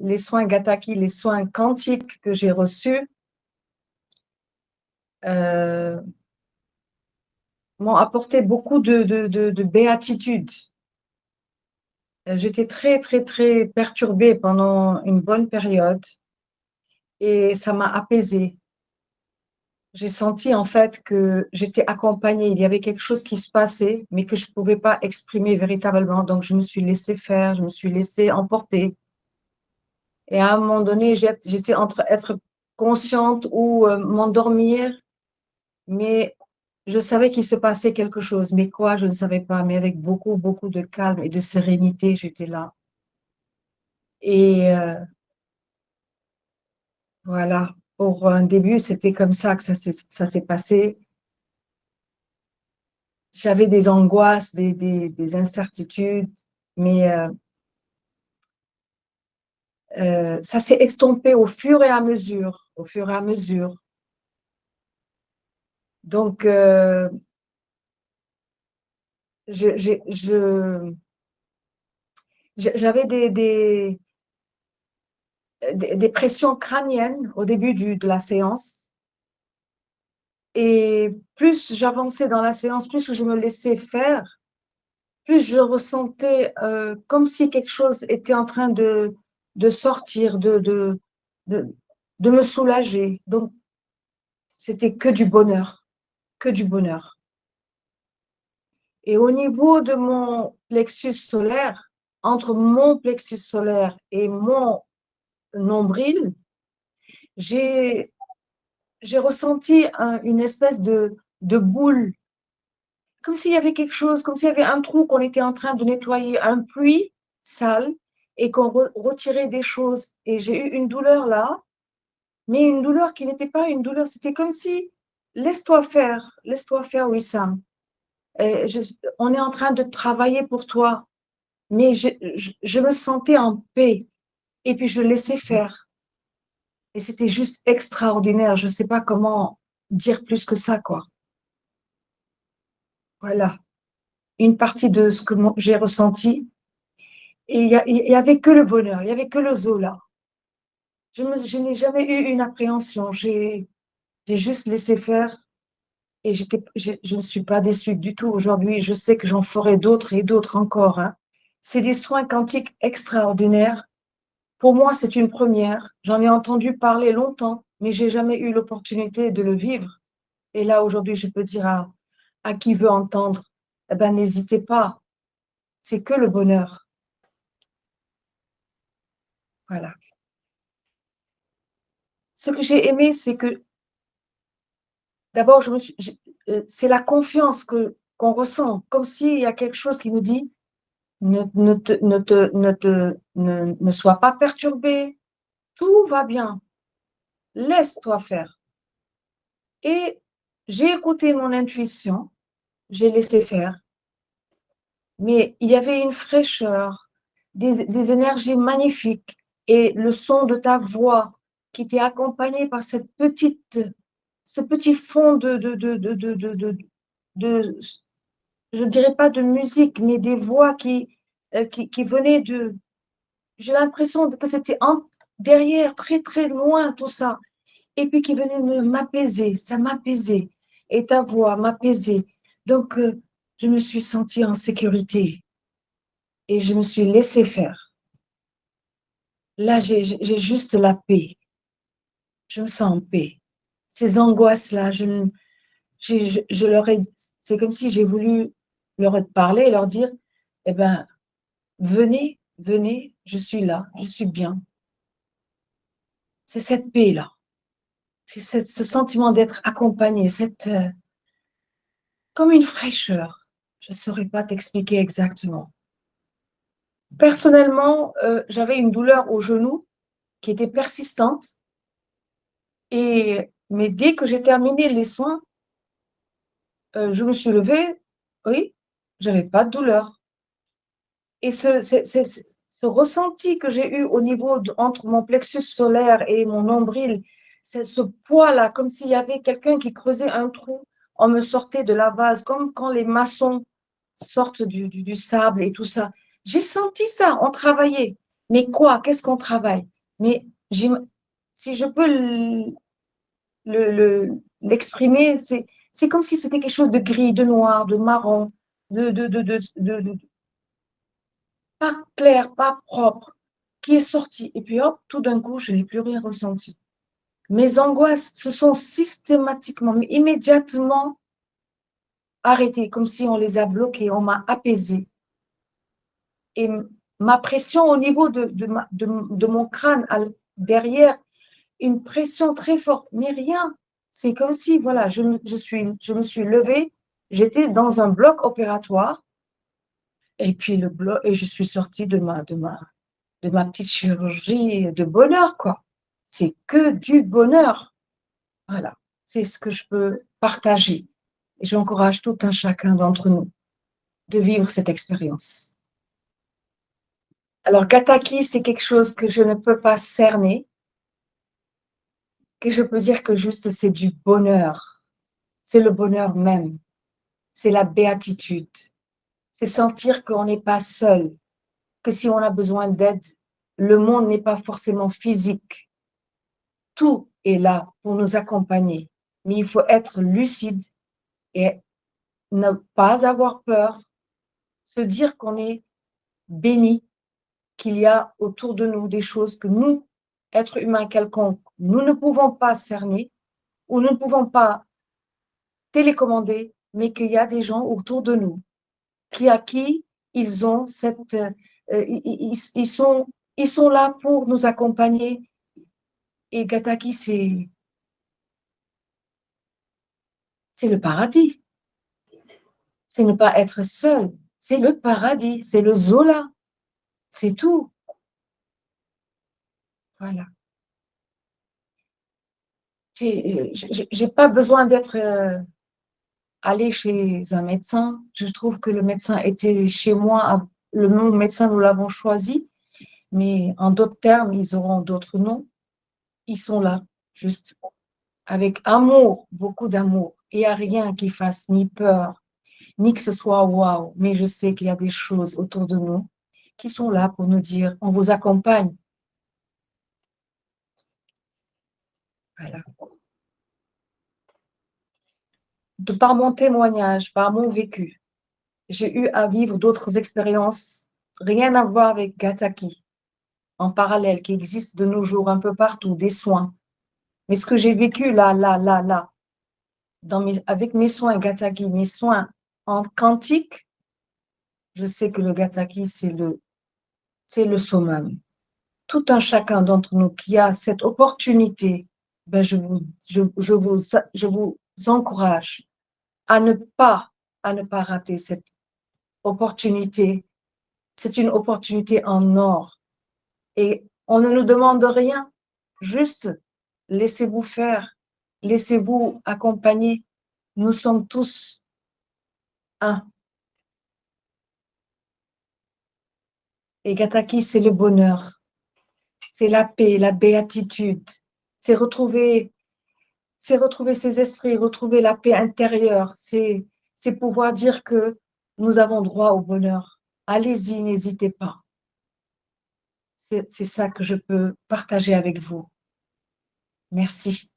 les soins Gataki, les soins quantiques que j'ai reçus, euh, m'ont apporté beaucoup de béatitude. J'étais très, très, très perturbée pendant une bonne période et ça m'a apaisée. J'ai senti en fait que j'étais accompagnée, il y avait quelque chose qui se passait, mais que je ne pouvais pas exprimer véritablement. Donc, je me suis laissée faire, je me suis laissée emporter. Et à un moment donné, j'étais entre être consciente ou m'endormir, mais je savais qu'il se passait quelque chose. Mais quoi, je ne savais pas. Mais avec beaucoup, beaucoup de calme et de sérénité, j'étais là. Et voilà, pour un début, c'était comme ça que ça s'est passé. J'avais des angoisses, des incertitudes, mais ça s'est estompé au fur et à mesure, au fur et à mesure. Donc, je, j'ai- je- j'avais des pressions crâniennes au début de la séance. Et plus j'avançais dans la séance, plus je me laissais faire, plus je ressentais comme si quelque chose était en train de sortir, de, de me soulager. Donc, c'était que du bonheur, que du bonheur. Et au niveau de mon plexus solaire, entre mon plexus solaire et mon nombril, j'ai j'ai ressenti une espèce de boule, comme s'il y avait quelque chose, comme s'il y avait un trou qu'on était en train de nettoyer, un puits sale, et qu'on retirait des choses. Et j'ai eu une douleur là, mais une douleur qui n'était pas une douleur, c'était comme si, laisse-toi faire, Wissam. On est en train de travailler pour toi, mais je me sentais en paix, et puis je laissais faire. Et c'était juste extraordinaire. Je ne sais pas comment dire plus que ça, quoi. Voilà, une partie de ce que j'ai ressenti. Et il y avait que le bonheur, il y avait que le Zola. Je n'ai jamais eu une appréhension. J'ai juste laissé faire et je ne suis pas déçue du tout aujourd'hui. Je sais que j'en ferai d'autres et d'autres encore, hein. C'est des soins quantiques extraordinaires. Pour moi, c'est une première. J'en ai entendu parler longtemps, mais j'ai jamais eu l'opportunité de le vivre. Et là, aujourd'hui, je peux dire à qui veut entendre, eh ben, n'hésitez pas. C'est que le bonheur. Voilà. Ce que j'ai aimé, c'est que d'abord, c'est la confiance qu'on ressent, comme s'il y a quelque chose qui nous dit ne sois pas perturbé, tout va bien, laisse-toi faire. Et j'ai écouté mon intuition, j'ai laissé faire, mais il y avait une fraîcheur, des énergies magnifiques et le son de ta voix qui était accompagné par ce petit fond de je ne dirais pas de musique, mais des voix qui venaient de. J'ai l'impression que c'était derrière, très très loin, tout ça. Et puis qui venait m'apaiser, ça m'apaisait. Et ta voix m'apaisait. Donc, je me suis sentie en sécurité et je me suis laissée faire. Là, j'ai juste la paix. Je me sens en paix. Ces angoisses-là, je leur ai, c'est comme si j'ai voulu leur parler et leur dire, eh ben, venez, venez, je suis là, je suis bien. C'est cette paix-là, c'est ce sentiment d'être accompagné, comme une fraîcheur. Je ne saurais pas t'expliquer exactement. Personnellement, j'avais une douleur au genou qui était persistante, mais dès que j'ai terminé les soins, je me suis levée, oui, j'avais pas de douleur. Et ce ressenti que j'ai eu au niveau entre mon plexus solaire et mon nombril, c'est ce poids-là, comme s'il y avait quelqu'un qui creusait un trou, on me sortait de la base, comme quand les maçons sortent du sable et tout ça. J'ai senti ça, on travaillait. Mais quoi? Qu'est-ce qu'on travaille? Mais si je peux l'exprimer, c'est comme si c'était quelque chose de gris, de noir, de marron, pas clair, pas propre, qui est sorti. Et puis hop, tout d'un coup, je n'ai plus rien ressenti. Mes angoisses se sont systématiquement, mais immédiatement arrêtées, comme si on les a bloquées, on m'a apaisée. Et ma pression au niveau de mon crâne, derrière, une pression très forte, mais rien. C'est comme si, voilà, je me suis levée, j'étais dans un bloc opératoire, et puis et je suis sortie de ma petite chirurgie de bonheur, quoi. C'est que du bonheur. Voilà. C'est ce que je peux partager. Et j'encourage tout un chacun d'entre nous de vivre cette expérience. Alors, Gataki, c'est quelque chose que je ne peux pas cerner, que je peux dire que juste c'est du bonheur. C'est le bonheur même. C'est la béatitude. C'est sentir qu'on n'est pas seul, que si on a besoin d'aide, le monde n'est pas forcément physique. Tout est là pour nous accompagner. Mais il faut être lucide et ne pas avoir peur, se dire qu'on est béni, qu'il y a autour de nous des choses que nous, êtres humains quelconques, nous ne pouvons pas cerner ou nous ne pouvons pas télécommander, mais qu'il y a des gens autour de nous à qui ils ont ils sont là pour nous accompagner. Et Gataki, c'est le paradis. C'est ne pas être seul. C'est le paradis. C'est le Zola. C'est tout. Voilà. J'ai pas besoin d'être allé chez un médecin. Je trouve que le médecin était chez moi. Le nom de médecin, nous l'avons choisi. Mais en d'autres termes, ils auront d'autres noms. Ils sont là, juste avec amour, beaucoup d'amour. Il n'y a rien qui fasse ni peur, ni que ce soit waouh. Mais je sais qu'il y a des choses autour de nous qui sont là pour nous dire, on vous accompagne. Voilà. De par mon témoignage, par mon vécu, j'ai eu à vivre d'autres expériences, rien à voir avec Gataki, en parallèle, qui existent de nos jours un peu partout, des soins. Mais ce que j'ai vécu là, avec mes soins Gataki, mes soins en quantique, je sais que le Gataki, c'est le summum. Tout un chacun d'entre nous qui a cette opportunité, ben je vous encourage à à ne pas rater cette opportunité. C'est une opportunité en or. Et on ne nous demande rien, juste laissez-vous faire, laissez-vous accompagner. Nous sommes tous un. Et Gataki, c'est le bonheur, c'est la paix, la béatitude, c'est retrouver ses esprits, retrouver la paix intérieure, c'est pouvoir dire que nous avons droit au bonheur. Allez-y, n'hésitez pas. C'est ça que je peux partager avec vous. Merci.